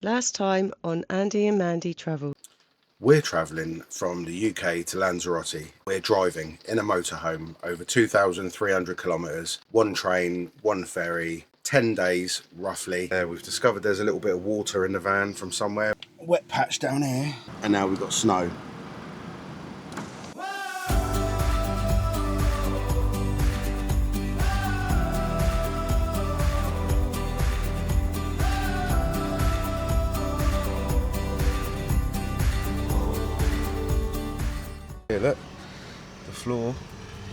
Last time on Andy and Mandy Travel. We're travelling from the UK to Lanzarote. We're driving in a motorhome over 2,300 kilometres, one train, one ferry, 10 days roughly. We've discovered there's a little bit of water in the van from somewhere. Wet patch down here. And now we've got snow. Here, look, the floor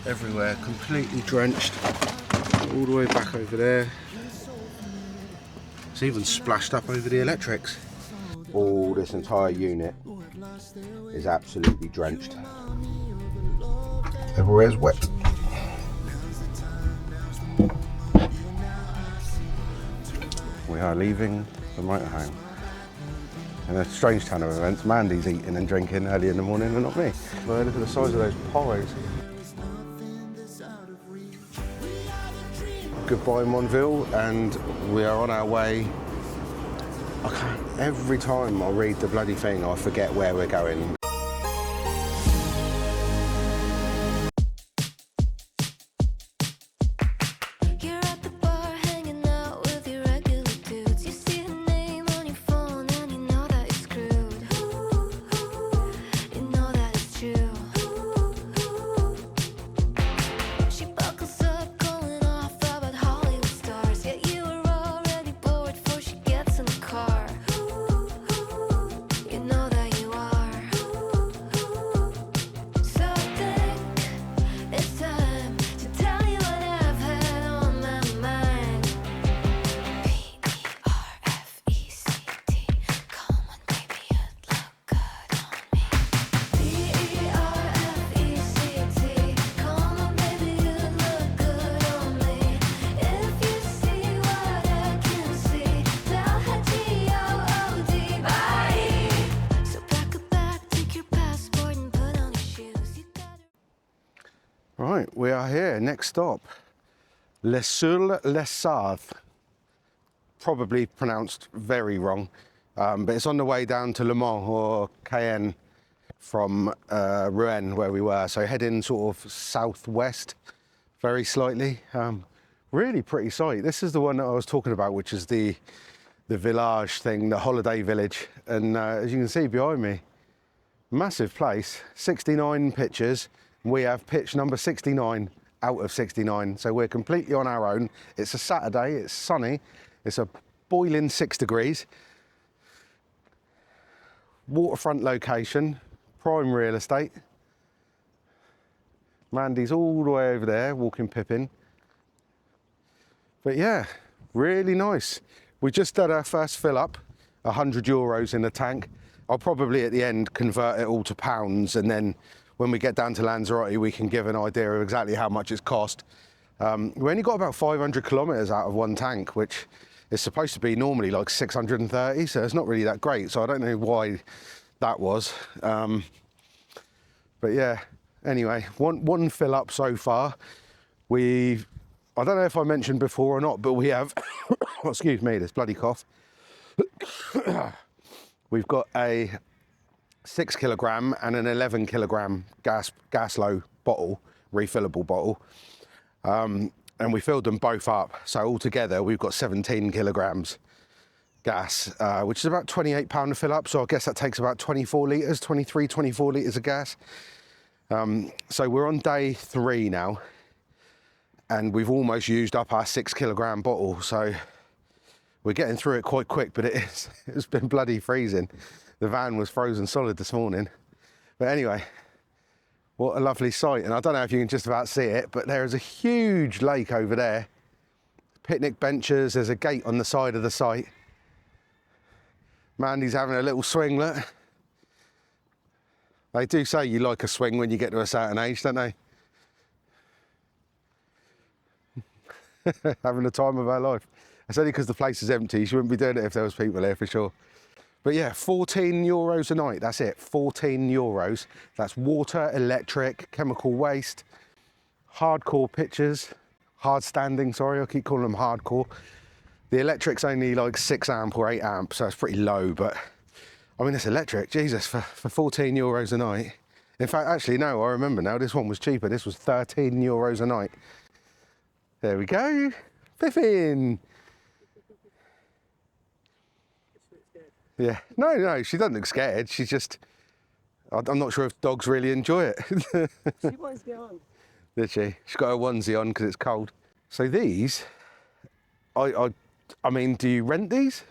everywhere, completely drenched, all the way back over there. It's even splashed up over the electrics. All this entire unit is absolutely drenched. Everywhere's wet. We are leaving the motorhome. And a strange turn of events, Mandy's eating and drinking early in the morning and not me. Well, look at the size of those pies. Goodbye Monville, and we are on our way. Every time I read the bloody thing, I forget where we're going. Right, we are here. Next stop, Les-sur-les-Sarthes. Probably pronounced very wrong, but it's on the way down to Le Mans or Cayenne from Rouen, where we were. So heading sort of southwest, very slightly. Really pretty sight. This is the one that I was talking about, which is the village thing, the holiday village. And as you can see behind me, massive place, 69 pitches. We have pitch number 69 out of 69, so we're completely on our own. It's a Saturday, it's sunny, it's a boiling 6 degrees. Waterfront location, prime real estate. Mandy's all the way over there, walking Pippin. But yeah, really nice. We just did our first fill up, €100 in the tank. I'll probably at the end convert it all to pounds, and then when we get down to Lanzarote, we can give an idea of exactly how much it's cost. We only got about 500 kilometres out of one tank, which is supposed to be normally like 630, so it's not really that great. So I don't know why that was. But yeah, anyway, one fill up so far. I don't know if I mentioned before or not, but we have, oh, excuse me, this bloody cough. We've got a 6 kilogram and an 11 kilogram gas-low bottle, refillable bottle. And we filled them both up. So altogether, we've got 17 kilograms gas, which is about £28 to fill up. So I guess that takes about 24 litres, 24 litres of gas. So we're on day 3 now, and we've almost used up our 6 kilogram bottle. So we're getting through it quite quick, but it's been bloody freezing. The van was frozen solid this morning. But anyway, what a lovely sight. And I don't know if you can just about see it, but there is a huge lake over there. Picnic benches, there's a gate on the side of the site. Mandy's having a little swing, look. They do say you like a swing when you get to a certain age, don't they? Having the time of her life. It's only because the place is empty. She wouldn't be doing it if there was people there for sure. But yeah, €14 a night, that's it, €14. That's water, electric, chemical waste, hardcore pitches, hard standing, sorry, I keep calling them hardcore. The electric's only like 6 amp or 8 amp, so it's pretty low, but I mean, it's electric, Jesus, for €14 a night. In fact, actually, no, I remember now, this one was cheaper. This was €13 a night. There we go. Pippin. Yeah, no, she doesn't look scared. She's just, I'm not sure if dogs really enjoy it. She wants to be on. Did she? She's got her onesie on because it's cold. So these, I mean, do you rent these?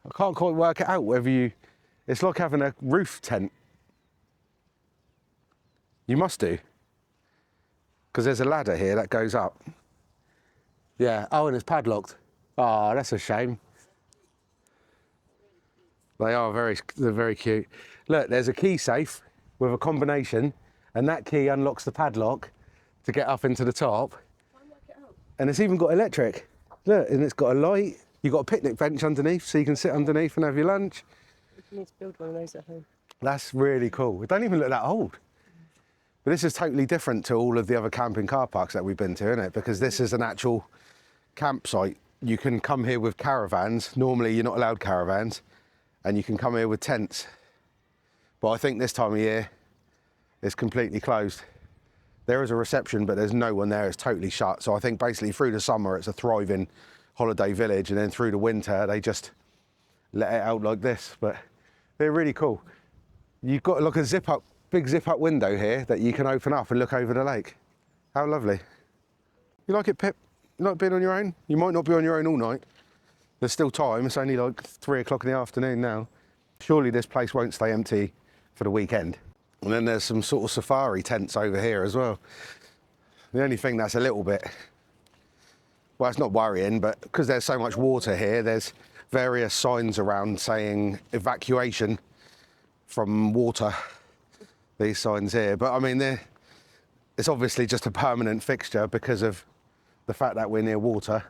I can't quite work it out whether you, it's like having a roof tent. You must do. Because there's a ladder here that goes up. Yeah, oh, and it's padlocked. Oh, that's a shame. They are they're very cute. Look, there's a key safe with a combination, and that key unlocks the padlock to get up into the top. And it's even got electric. Look, and it's got a light. You've got a picnic bench underneath, so you can sit underneath and have your lunch. You need to build one of those at home. That's really cool. It don't even look that old. But this is totally different to all of the other camping car parks that we've been to, isn't it? Because this is an actual campsite. You can come here with caravans. Normally, you're not allowed caravans. And you can come here with tents. But I think this time of year, it's completely closed. There is a reception, but there's no one there. It's totally shut. So I think basically through the summer, it's a thriving holiday village. And then through the winter, they just let it out like this. But they're really cool. You've got like a big zip up window here that you can open up and look over the lake. How lovely. You like it, Pip? You like being on your own? You might not be on your own all night. There's still time. It's only like 3 o'clock in the afternoon now. Surely this place won't stay empty for the weekend. And then there's some sort of safari tents over here as well. The only thing that's a little bit, well, it's not worrying, but because there's so much water here, there's various signs around saying evacuation from water. These signs here, but I mean, it's obviously just a permanent fixture because of the fact that we're near water.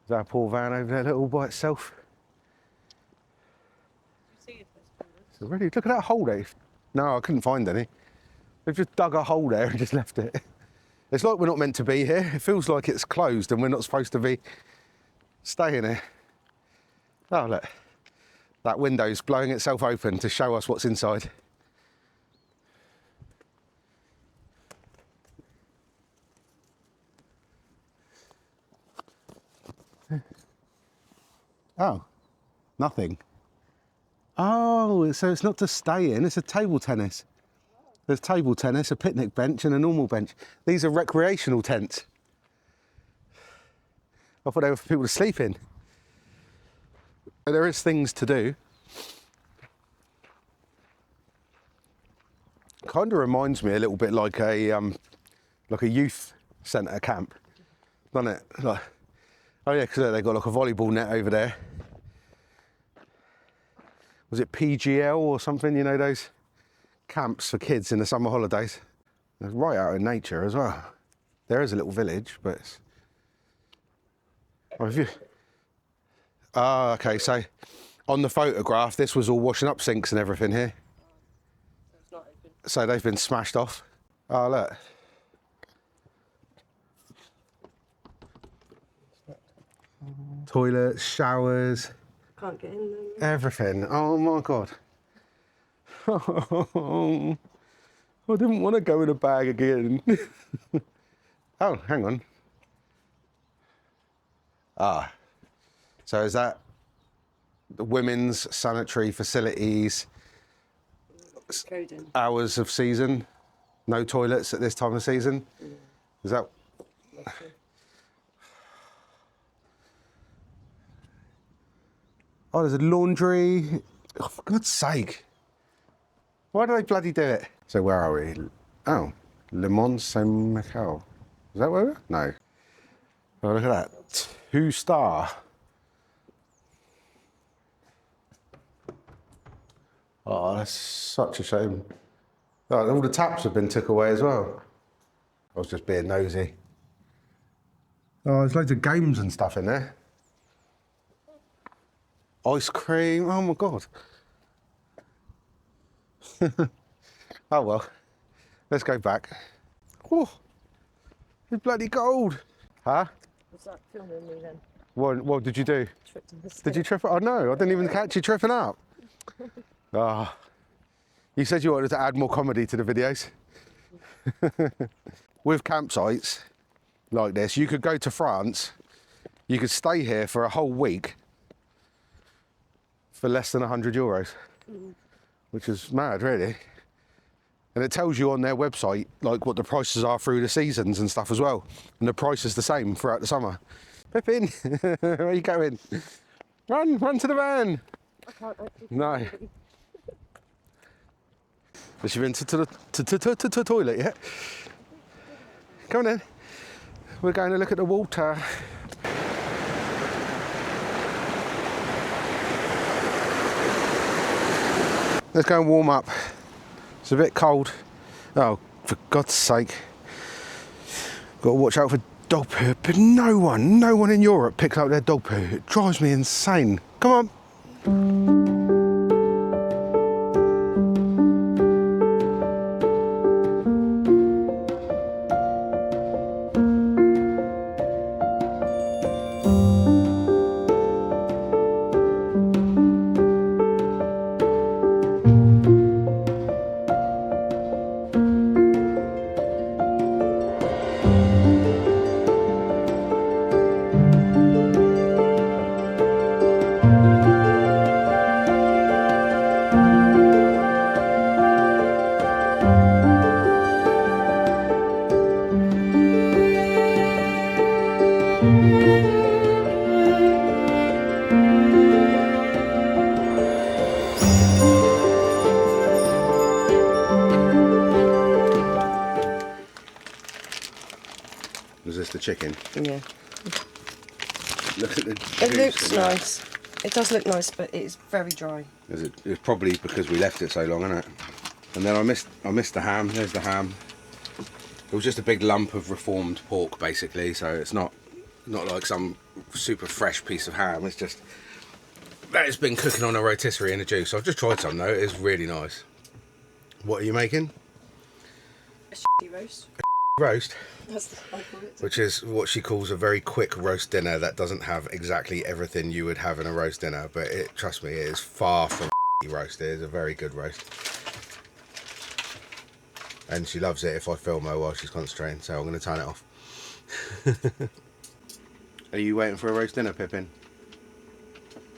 There's our poor van over there, all by itself. So really, look at that hole there. No, I couldn't find any. They've just dug a hole there and just left it. It's like we're not meant to be here. It feels like it's closed and we're not supposed to be staying here. Oh, look. That window's blowing itself open to show us what's inside. Oh, nothing. Oh, so it's not to stay in, it's a table tennis. There's table tennis, a picnic bench and a normal bench. These are recreational tents. I thought they were for people to sleep in. But there is things to do. Kind of reminds me a little bit like a youth centre camp, doesn't it? Like, oh yeah, because they've got like a volleyball net over there. Was it PGL or something? You know, those camps for kids in the summer holidays. It's right out in nature as well. There is a little village, but it's... Oh, okay, so on the photograph, this was all washing up sinks and everything here. So they've been smashed off. Oh, look. Toilets, showers. Can't get in there. Everything. Oh my God. Oh, I didn't want to go in a bag again. Oh, hang on. Ah. So is that the women's sanitary facilities? Coding. Hours of season? No toilets at this time of season? Mm. Is that... Oh, there's a laundry. Oh, for God's sake. Why do they bloody do it? So where are we? Oh, Le Mans Saint-Michel. Is that where we're? No. Oh, look at that. 2-star. Oh, that's such a shame. Oh, all the taps have been took away as well. I was just being nosy. Oh, there's loads of games and stuff in there. Ice cream, oh my God. Oh well, let's go back. Oh, it's bloody cold. Huh? Was that filming me then? What did you do? Tripped in the Did you trip? Oh no, I didn't even catch you tripping up. Ah, you said you wanted to add more comedy to the videos. With campsites like this, you could go to France, you could stay here for a whole week for less than €100, which is mad, really. And it tells you on their website like what the prices are through the seasons and stuff as well. And the price is the same throughout the summer. Pippin, where are you going? Run to the van. I can't actually. No. Has she been to the toilet yet? Come on then. We're going to look at the water. Let's go and warm up. It's a bit cold. Oh, for God's sake. Got to watch out for dog poo. But no one in Europe picks up their dog poo. It drives me insane. Come on. Was this the chicken? Yeah. Look at the juice. It looks nice. It does look nice, but it's very dry. It's probably because we left it so long, isn't it? And then I missed the ham. There's the ham. It was just a big lump of reformed pork, basically. So it's not like some super fresh piece of ham. It's just that it's been cooking on a rotisserie in a juice. I've just tried some though. It is really nice. What are you making? A shitty roast. Roast. That's what I call it. Which is what she calls a very quick roast dinner that doesn't have exactly everything you would have in a roast dinner, but trust me, it is far from roast. It is a very good roast. And she loves it if I film her while she's concentrating, so I'm going to turn it off. Are you waiting for a roast dinner, Pippin?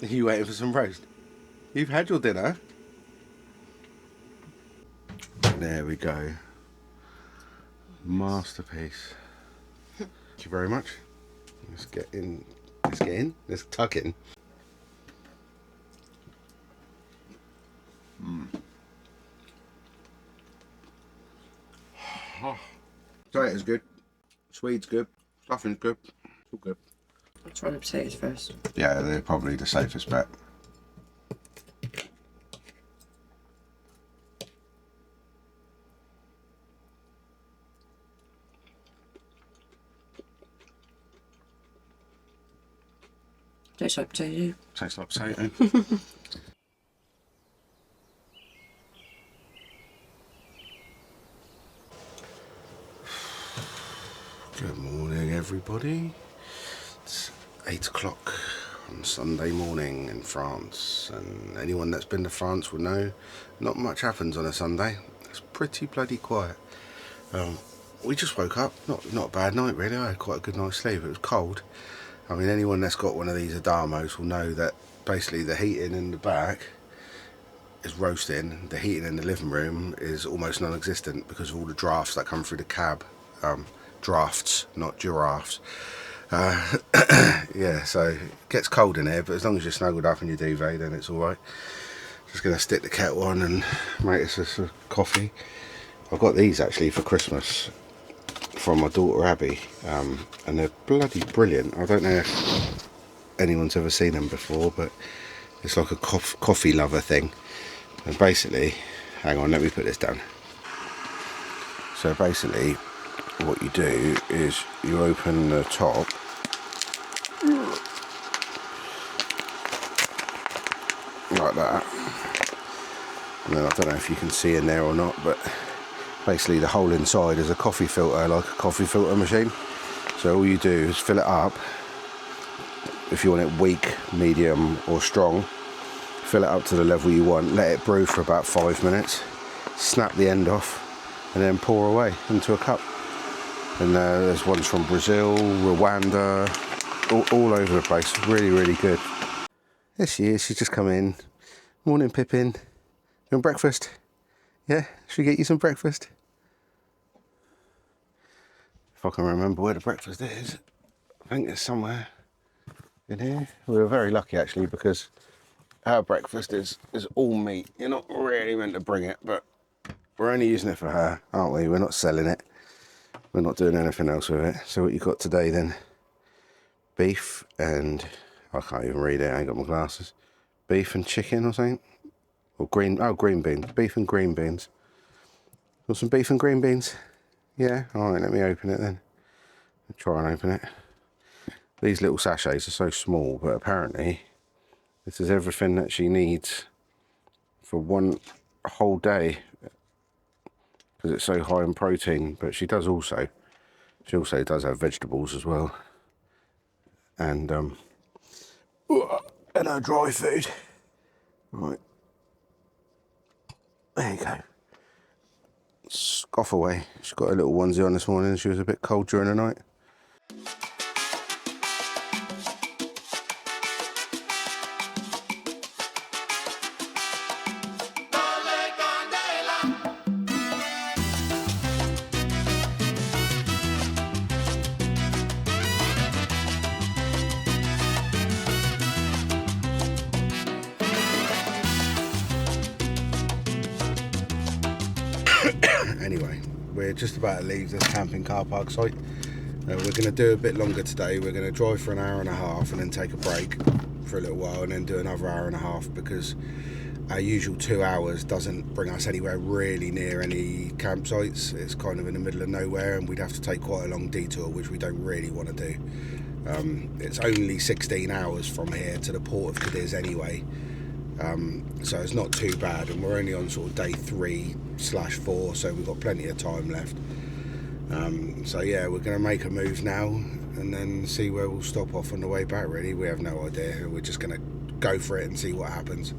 Are you waiting for some roast? You've had your dinner. There we go. Masterpiece. Thank you very much. Let's get in. Let's tuck in. Potatoes good. Swede's good. Stuffing's good. It's all good. I'll try the potatoes first. Yeah, they're probably the safest bet. Tastes like potato. Tastes like potato. Good morning, everybody. It's 8 o'clock on Sunday morning in France, and anyone that's been to France will know not much happens on a Sunday. It's pretty bloody quiet. We just woke up. Not a bad night really. I had quite a good night's sleep. It was cold. I mean, anyone that's got one of these Adamos will know that basically the heating in the back is roasting. The heating in the living room is almost non-existent because of all the drafts that come through the cab. Drafts, not giraffes. Yeah, so it gets cold in here, but as long as you're snuggled up in your duvet, then it's alright. Just going to stick the kettle on and make us a coffee. I got these actually for Christmas from my daughter Abby, and they're bloody brilliant. I don't know if anyone's ever seen them before, but it's like a coffee lover thing. And basically, hang on, let me put this down. So basically, what you do is you open the top, like that, and then I don't know if you can see in there or not, but basically the whole inside is a coffee filter, like a coffee filter machine. So all you do is fill it up. If you want it weak, medium or strong, fill it up to the level you want, let it brew for about 5 minutes, snap the end off, and then pour away into a cup. And there's ones from Brazil, Rwanda, all over the place. Really, really good. There she is, she's just come in. Morning, Pippin. You want breakfast? Yeah, should we get you some breakfast? If I can remember where the breakfast is. I think it's somewhere in here. We were very lucky actually, because our breakfast is all meat. You're not really meant to bring it, but we're only using it for her, aren't we? We're not selling it. We're not doing anything else with it. So what you got today then? Beef and, I can't even read it, I ain't got my glasses. Beef and chicken or something? Or green beans. Beef and green beans. Want some beef and green beans? Yeah? Alright, let me open it then. I'll try and open it. These little sachets are so small, but apparently this is everything that she needs for one whole day, because it's so high in protein. But she also does have vegetables as well, and her dry food. Right, there you go. Scoff away. She's got a little onesie on this morning. She was a bit cold during the night. Anyway, we're just about to leave this camping car park site. We're going to do a bit longer today. We're going to drive for an hour and a half and then take a break for a little while and then do another hour and a half, because our usual 2 hours doesn't bring us anywhere really near any campsites. It's kind of in the middle of nowhere, and we'd have to take quite a long detour, which we don't really want to do. It's only 16 hours from here to the port of Cadiz anyway. So it's not too bad, and we're only on sort of day 3/4, so we've got plenty of time left. So yeah, we're going to make a move now and then see where we'll stop off on the way back. Really, we have no idea. We're just going to go for it and see what happens.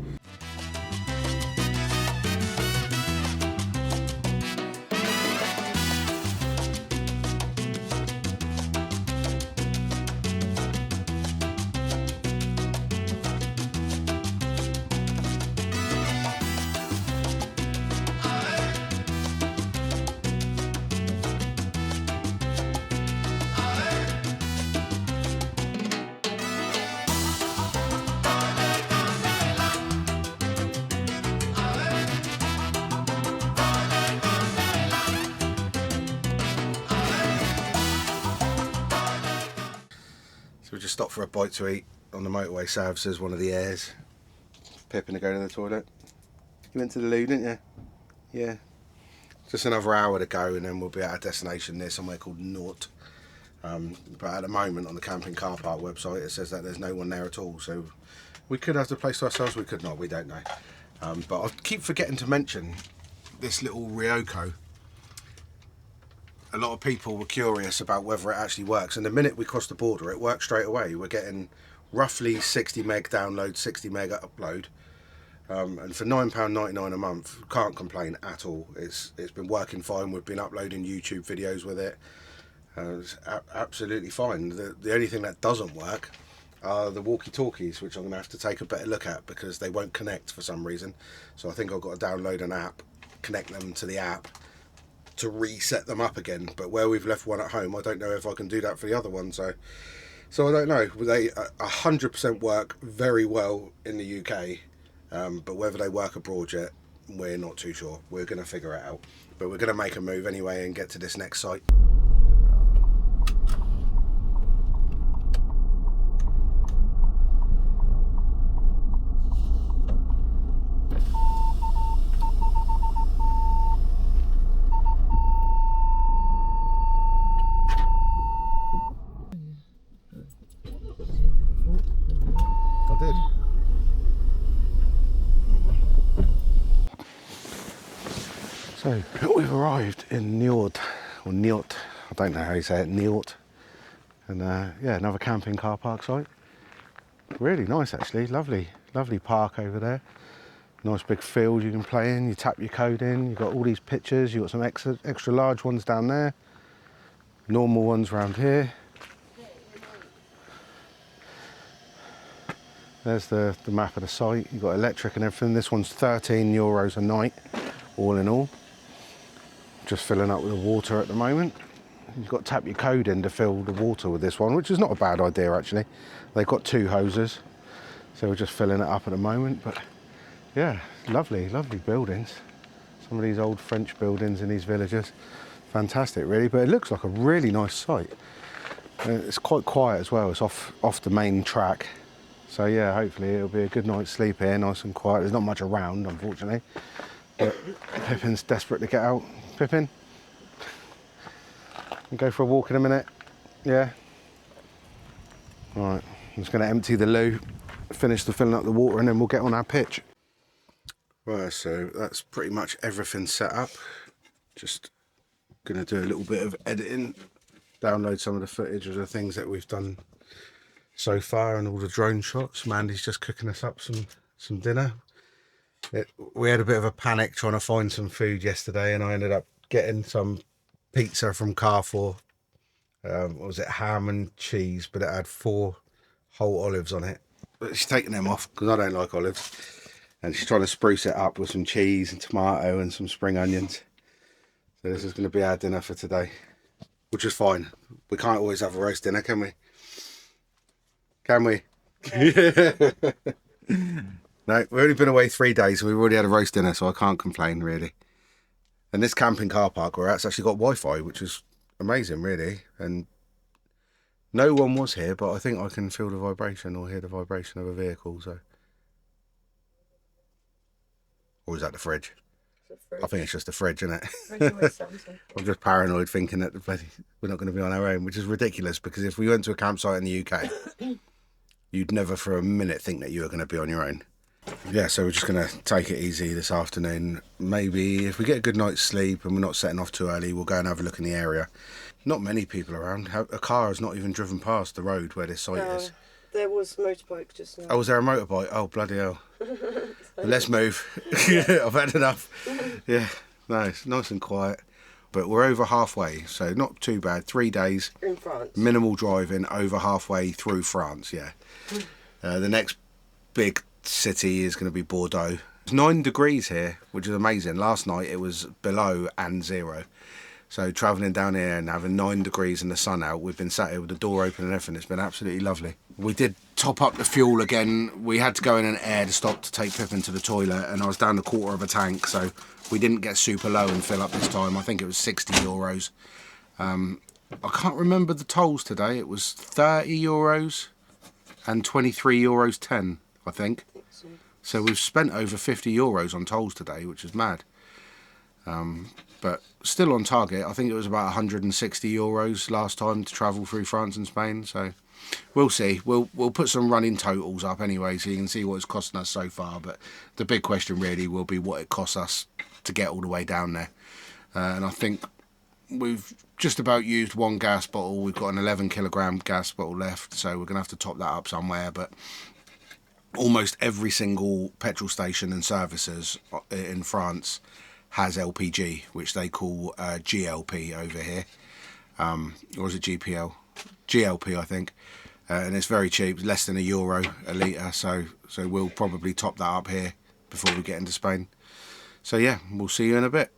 We just stopped for a bite to eat on the motorway. Sav says one of the airs. Pippin to go to the toilet. You went to the loo, didn't you? Yeah. Just another hour to go and then we'll be at our destination near somewhere called Niort. But at the moment on the camping car park website it says that there's no one there at all. So we could have the place to ourselves, we could not, we don't know. But I keep forgetting to mention this little Ryoko. A lot of people were curious about whether it actually works, and the minute we crossed the border it worked straight away. We're getting roughly 60 meg download, 60 meg upload, and for £9.99 a month, can't complain at all. It's been working fine. We've been uploading YouTube videos with it. It's absolutely fine. The only thing that doesn't work are the walkie-talkies, which I'm going to have to take a better look at because they won't connect for some reason. So I think I've got to download an app, connect them to the app to reset them up again. But where we've left one at home, I don't know if I can do that for the other one. So I don't know. They 100% work very well in the UK, but whether they work abroad yet, we're not too sure. We're going to figure it out. But we're going to make a move anyway and get to this next site. So we've arrived in Niort, or Niort, I don't know how you say it, Niort. And yeah, another camping car park site. Really nice actually, lovely park over there. Nice big field you can play in, you tap your code in, you've got all these pictures, you've got some extra large ones down there, normal ones around here. There's the map of the site, you've got electric and everything. This one's €13 a night, all in all. Just filling up with the water at the moment. You've got to tap your code in to fill the water with this one, which is not a bad idea actually. They've got 2 hoses, so we're just filling it up at the moment. But yeah, lovely buildings. Some of these old French buildings in these villages. Fantastic really, but it looks like a really nice site. It's quite quiet as well, it's off the main track. So yeah, hopefully it'll be a good night's sleep here, nice and quiet. There's not much around, unfortunately. But Pippin's desperate to get out. Pippin? We'll go for a walk in a minute. Yeah? Right, I'm just going to empty the loo, finish the filling up the water, and then we'll get on our pitch. Right, so that's pretty much everything set up. Just going to do a little bit of editing, download some of the footage of the things that we've done so far and all the drone shots. Mandy's just cooking us up some dinner. We had a bit of a panic trying to find some food yesterday, and I ended up getting some pizza from Carrefour. What was it, ham and cheese, but it had 4 whole olives on it. But she's taking them off because I don't like olives, and she's trying to spruce it up with some cheese and tomato and some spring onions. So this is going to be our dinner for today, which is fine. We can't always have a roast dinner, can we? Can we? Yeah. No, we've only been away 3 days, so we've already had a roast dinner, so I can't complain really. And this camping car park we're at's actually got Wi-Fi, which is amazing really. And no one was here, but I think I can feel the vibration or hear the vibration of a vehicle. So, or is that the fridge? I think it's just the fridge, isn't it? I'm just paranoid thinking that we're not going to be on our own, which is ridiculous, because if we went to a campsite in the UK, you'd never for a minute think that you were going to be on your own. Yeah, so we're just going to take it easy this afternoon. Maybe if we get a good night's sleep and we're not setting off too early, we'll go and have a look in the area. Not many people around. A car has not even driven past the road where this site is. There was a motorbike just now. Oh, was there a motorbike? Oh, bloody hell. Let's move. I've had enough. Yeah, no, it's nice and quiet. But we're over halfway, so not too bad. 3 days. In France. Minimal driving, over halfway through France, yeah. The next big city is going to be Bordeaux. It's 9 degrees here, which is amazing. Last night it was below and 0. So travelling down here and having 9 degrees and the sun out, we've been sat here with the door open and everything. It's been absolutely lovely. We did top up the fuel again. We had to go in an air to stop to take Pippin to the toilet, and I was down a quarter of a tank, so we didn't get super low and fill up this time. I think it was €60. I can't remember the tolls today. It was €30 and €23.10, I think. So we've spent over €50 on tolls today, which is mad. But still on target. I think it was about €160 last time to travel through France and Spain. So we'll see. We'll put some running totals up anyway, so you can see what it's costing us so far. But the big question really will be what it costs us to get all the way down there. And I think we've just about used 1 gas bottle. We've got an 11 kilogram gas bottle left, so we're going to have to top that up somewhere. But almost every single petrol station and services in France has LPG, which they call GLP over here. Or is it GPL? GLP, I think. And it's very cheap, less than €1 a litre, so we'll probably top that up here before we get into Spain. So yeah, we'll see you in a bit.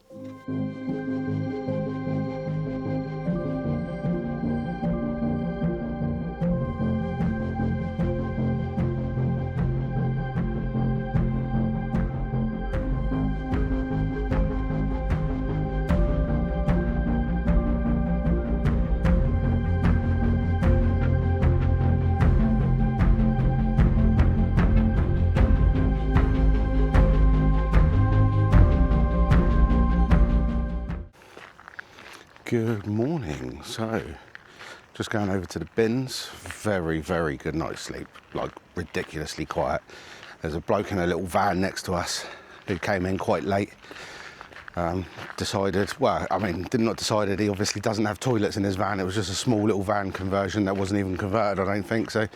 Good morning. So, just going over to the bins. Very, very good night's sleep. Like, ridiculously quiet. There's a bloke in a little van next to us who came in quite late. Decided, well, I mean, not decided, he obviously doesn't have toilets in his van. It was just a small little van conversion that wasn't even converted, I don't think. So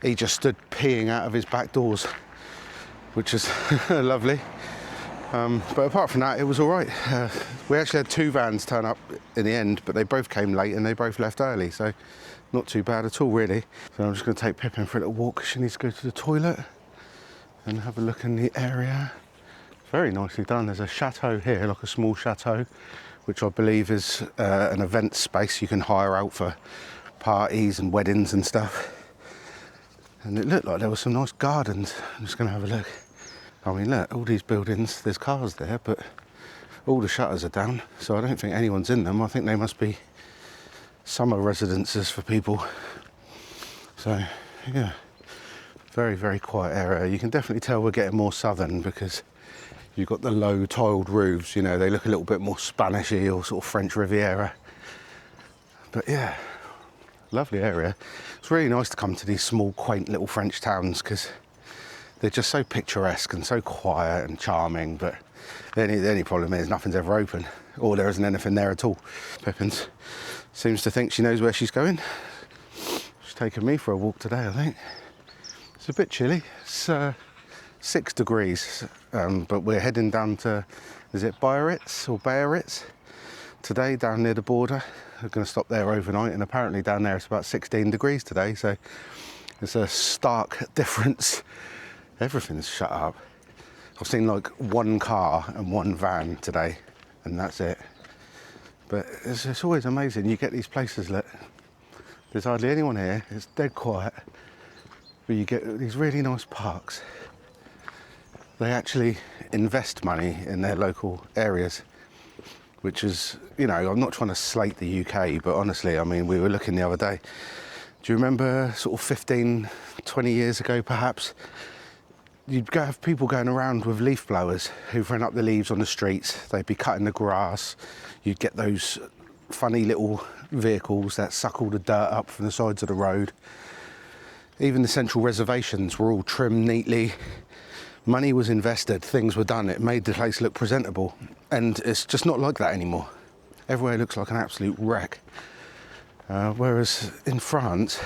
he just stood peeing out of his back doors, which is lovely. But apart from that, it was all right. We actually had 2 vans turn up in the end, but they both came late and they both left early, so not too bad at all, really. So I'm just going to take Pippin for a little walk. She needs to go to the toilet and have a look in the area. Very nicely done. There's a chateau here, like a small chateau, which I believe is an event space you can hire out for parties and weddings and stuff. And it looked like there were some nice gardens. I'm just going to have a look. I mean, look, all these buildings, there's cars there, but all the shutters are down, so I don't think anyone's in them. I think they must be summer residences for people. So, yeah, very, very quiet area. You can definitely tell we're getting more southern because you've got the low tiled roofs, you know, they look a little bit more Spanishy or sort of French Riviera. But yeah, lovely area. It's really nice to come to these small, quaint little French towns because they're just so picturesque and so quiet and charming, but the only problem is nothing's ever open, or there isn't anything there at all. Pippin seems to think she knows where she's going. She's taking me for a walk today, I think. It's a bit chilly. It's 6 degrees, but we're heading down to, is it Biarritz or Biarritz? Today, down near the border. We're going to stop there overnight, and apparently down there it's about 16 degrees today, so it's a stark difference. Everything's shut up. I've seen like 1 car and 1 van today, and that's it. But it's always amazing. You get these places that there's hardly anyone here, it's dead quiet, but you get these really nice parks. They actually invest money in their local areas, which is, you know, I'm not trying to slate the UK, but honestly, I mean, we were looking the other day. Do you remember sort of 15, 20 years ago perhaps? You'd have people going around with leaf blowers hoovering up the leaves on the streets. They'd be cutting the grass. You'd get those funny little vehicles that suck all the dirt up from the sides of the road. Even the central reservations were all trimmed neatly. Money was invested, things were done. It made the place look presentable. And it's just not like that anymore. Everywhere looks like an absolute wreck. Whereas in France,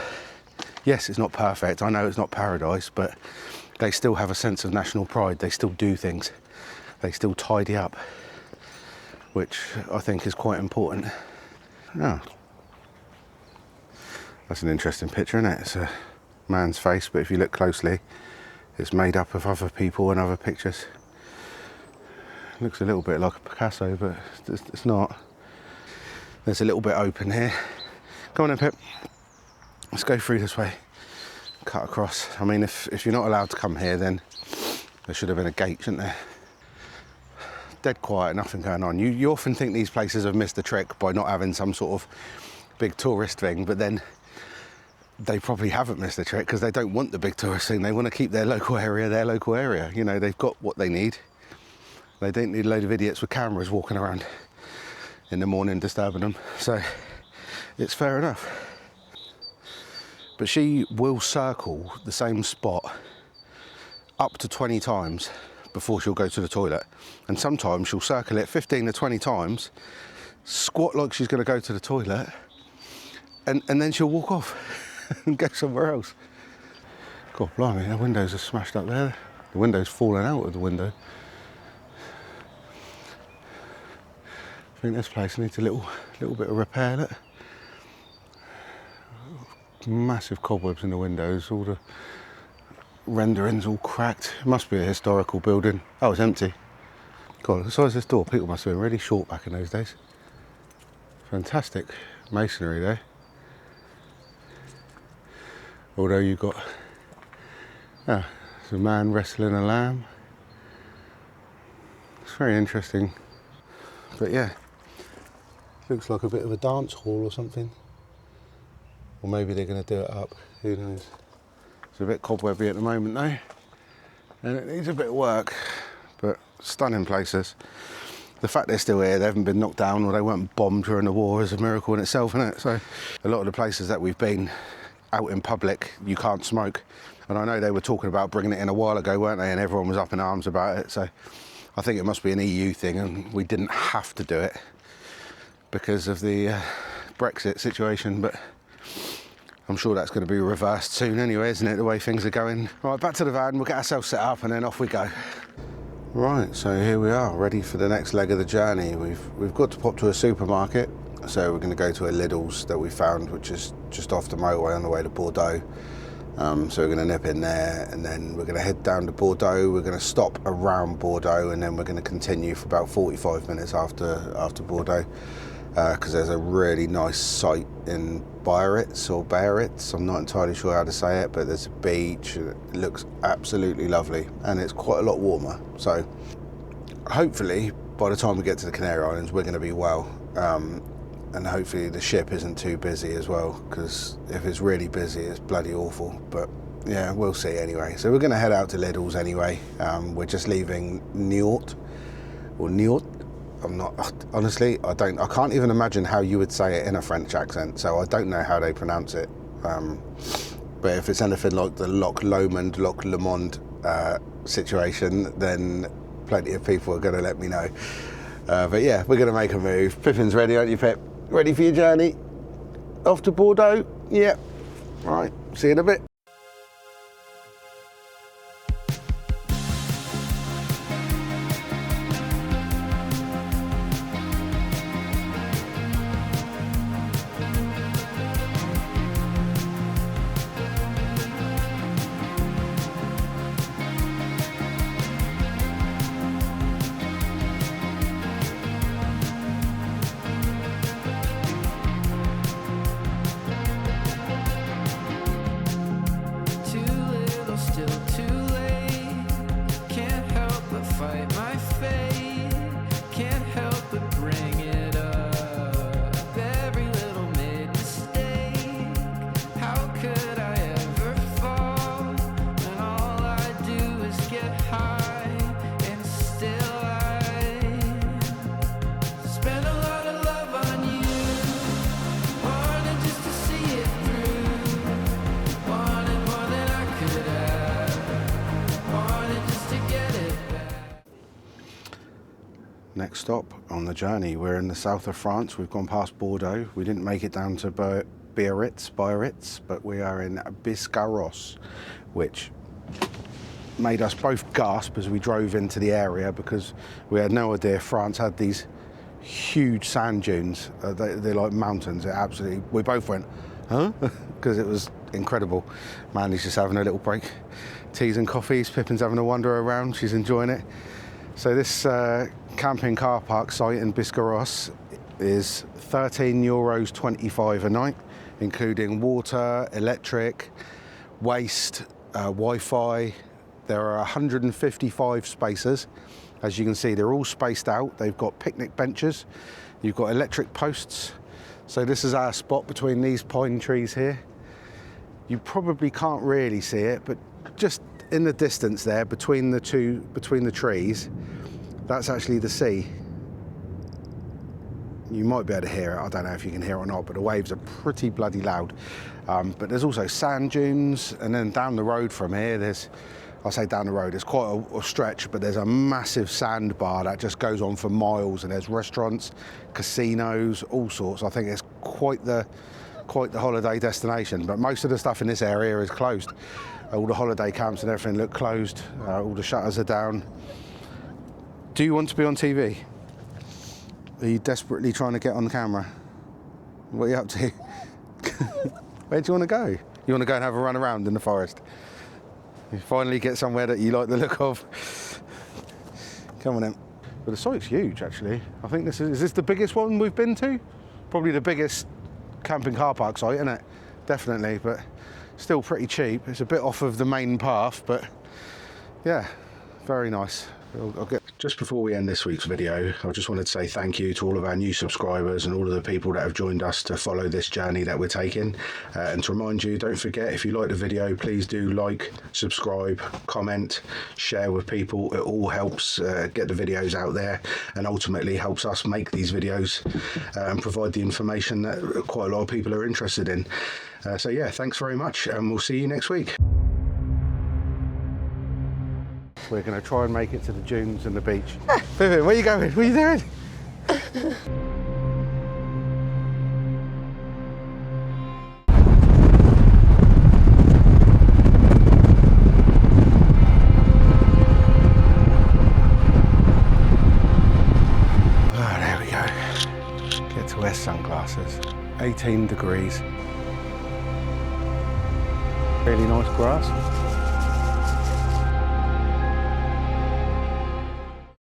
yes, it's not perfect. I know it's not paradise, but they still have a sense of national pride. They still do things. They still tidy up, which I think is quite important. Oh. That's an interesting picture, isn't it? It's a man's face, but if you look closely, it's made up of other people and other pictures. It looks a little bit like a Picasso, but it's not. There's a little bit open here. Come on then, Pip. Let's go through this way. Cut across. I mean, if you're not allowed to come here, then there should have been a gate, shouldn't there? Dead quiet, nothing going on. You often think these places have missed the trick by not having some sort of big tourist thing, but then they probably haven't missed the trick because they don't want the big tourist thing. They want to keep their local area. You know, they've got what they need. They don't need a load of idiots with cameras walking around in the morning disturbing them. So it's fair enough. But she will circle the same spot up to 20 times before she'll go to the toilet. And sometimes she'll circle it 15 to 20 times, squat like she's going to go to the toilet, and then she'll walk off and go somewhere else. God blimey, the windows are smashed up there. The window's fallen out of the window. I think this place needs a little bit of repair. Look. Massive cobwebs in the windows, all the renderings all cracked. It must be a historical building. Oh, it's empty. God, the size of this door, people must have been really short back in those days. Fantastic masonry there. Although you've got there's a man wrestling a lamb. It's very interesting. But yeah, looks like a bit of a dance hall or something. Or maybe they're going to do it up, who knows. It's a bit cobwebby at the moment though, and it needs a bit of work, but stunning places. The fact they're still here, they haven't been knocked down or they weren't bombed during the war is a miracle in itself, isn't it? So a lot of the places that we've been out in public, you can't smoke. And I know they were talking about bringing it in a while ago, weren't they? And everyone was up in arms about it. So I think it must be an EU thing, and we didn't have to do it because of the Brexit situation, but I'm sure that's going to be reversed soon anyway, isn't it, the way things are going. Right, back to the van, we'll get ourselves set up and then off we go. Right, so here we are, ready for the next leg of the journey. We've got to pop to a supermarket, so we're going to go to a Lidl's that we found, which is just off the motorway on the way to Bordeaux. So we're going to nip in there, and then we're going to head down to Bordeaux. We're going to stop around Bordeaux, and then we're going to continue for about 45 minutes after Bordeaux, because there's a really nice site in Biarritz. I'm not entirely sure how to say it, but there's a beach. It looks absolutely lovely, and it's quite a lot warmer. So hopefully by the time we get to the Canary Islands, we're going to be well. And hopefully the ship isn't too busy as well, because if it's really busy, it's bloody awful. But yeah, we'll see anyway. So we're going to head out to Lidl's anyway. We're just leaving Niort. I'm not, honestly, I can't even imagine how you would say it in a French accent, so I don't know how they pronounce it. But if it's anything like the Loch Lomond, Loch Lomond situation, then plenty of people are going to let me know. But yeah, we're going to make a move. Pippin's ready, aren't you, Pip? Ready for your journey? Off to Bordeaux? Yeah. Right, see you in a bit. Next stop on the journey, we're in the south of France. We've gone past Bordeaux. We didn't make it down to Biarritz, but we are in Biscarrosse, which made us both gasp as we drove into the area, because we had no idea France had these huge sand dunes. They're like mountains. We both went, huh? Because it was incredible. Mandy's just having a little break. Teas and coffees. Pippin's having a wander around. She's enjoying it. So this camping car park site in Biscarrosse is €13.25 a night, including water, electric, waste, Wi-Fi. There are 155 spaces. As you can see, they're all spaced out. They've got picnic benches. You've got electric posts. So this is our spot between these pine trees here. You probably can't really see it, but just in the distance there, between the trees, that's actually the sea. You might be able to hear it. I don't know if you can hear it or not, but the waves are pretty bloody loud. But there's also sand dunes, and then down the road from here, I say down the road, it's quite a stretch, but there's a massive sandbar that just goes on for miles, and there's restaurants, casinos, all sorts. I think it's quite the holiday destination, but most of the stuff in this area is closed. All the holiday camps and everything look closed. All the shutters are down. Do you want to be on TV? Are you desperately trying to get on camera? What are you up to? Where do you want to go? You want to go and have a run around in the forest? You finally get somewhere that you like the look of. Come on in. But the site's huge, actually. I think is this the biggest one we've been to? Probably the biggest camping car park site, isn't it? Definitely, but still pretty cheap. It's a bit off of the main path, but yeah, very nice. Just before we end this week's video, I just wanted to say thank you to all of our new subscribers and all of the people that have joined us to follow this journey that we're taking. And to remind you, don't forget, if you like the video, please do like, subscribe, comment, share with people. It all helps get the videos out there, and ultimately helps us make these videos and provide the information that quite a lot of people are interested in. So yeah, thanks very much, and we'll see you next week. We're going to try and make it to the dunes and the beach. Pippin, where are you going? What are you doing? Oh, there we go. Get to wear sunglasses. 18 degrees. Really nice grass.